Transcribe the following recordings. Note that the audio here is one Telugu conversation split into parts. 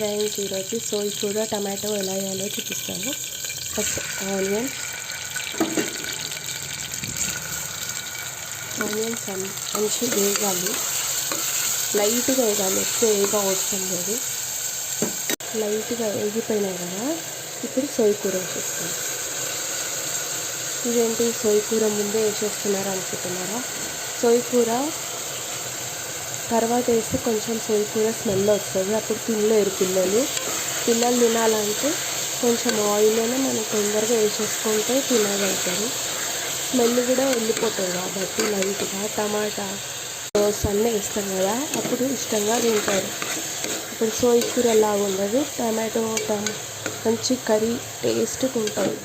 ఫ్రెండ్స్, ఈరోజు సోయ్ కూర టమాటో ఎలా వేయాలో చూపిస్తాను. ఫస్ట్ ఆనియన్స్ మంచి వేగాలి, లైట్గా వేగాలి, ఎక్కువ వేగా అవసరం లేదు. లైట్గా వేగిపోయినాయి కదా, ఇప్పుడు సోయ్ కూర వేసేస్తాను. ఇదేంటి సోయ్ కూర ముందే వేసేస్తున్నారు అనుకుంటున్నారా? సోయ్ కూర తర్వాత వేస్తే కొంచెం సోయ్ కూర స్మెల్ వస్తుంది, అప్పుడు తినలేరు పిల్లలు తినాలంటే కొంచెం ఆయిల్లోనే మనం తొందరగా వేసేసుకుంటే తినగలుగుతారు. స్మెల్ కూడా వెళ్ళిపోతుంది కాబట్టి లైట్గా టమాటా రోస్ అన్నీ వేస్తాం కదా, అప్పుడు ఇష్టంగా తింటారు. ఇప్పుడు సోయ్ కూర లాగా ఉండదు, టమాటో మంచి కర్రీ టేస్ట్గా ఉంటుంది.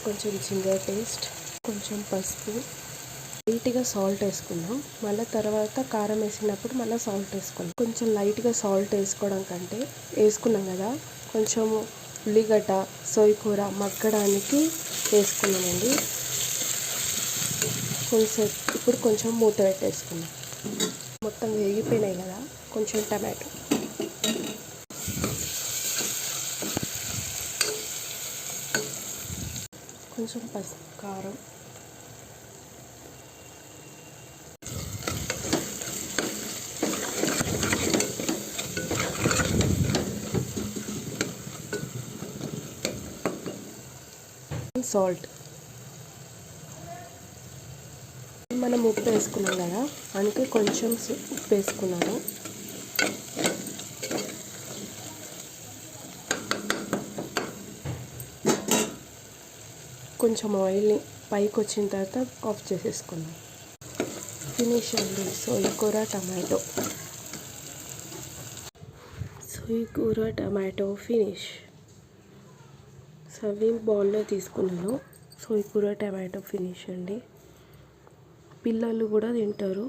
కొంచెం జింజర్ పేస్ట్, కొంచెం పసుపు, లైట్గా సాల్ట్ వేసుకున్నాం. మళ్ళీ తర్వాత కారం వేసినప్పుడు మళ్ళీ సాల్ట్ వేసుకున్నాం. కొంచెం లైట్గా సాల్ట్ వేసుకోవడం కంటే వేసుకున్నాం కదా, కొంచెం ఉల్లిగడ్డ సోయ్ కూర మగ్గడానికి వేసుకున్నామండి. ఇప్పుడు కొంచెం మూత పెట్టేసుకున్నాం. మొత్తం వేగిపోయినాయి కదా, కొంచెం టమాటో, కొంచెం పసుపు, కారం, సాల్ట్. మనం ఉప్పు వేసుకున్నాం కదా, అందుకే కొంచెం ఉప్పు వేసుకున్నాను. కొంచెం ఆయిల్ని పైకి వచ్చిన తర్వాత ఆఫ్ చేసేసుకున్నాం. ఫినిష్ అండి సోయ్ కూర టమాటో. సోయ్ కూర టమాటో ఫినిష్. సర్వింగ్ బౌల్లో తీసుకున్నాను. సోయ్ కూర టమాటో ఫినిష్ అండి. పిల్లలు కూడా తింటారు.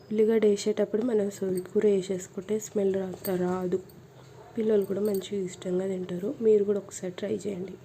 ఉల్లిగడ్డ వేసేటప్పుడు మనం సోయ్ కూర వేసేసుకుంటే స్మెల్ రాదు. పిల్లలు కూడా మంచిగా ఇష్టంగా తింటారు. మీరు కూడా ఒకసారి ట్రై చేయండి.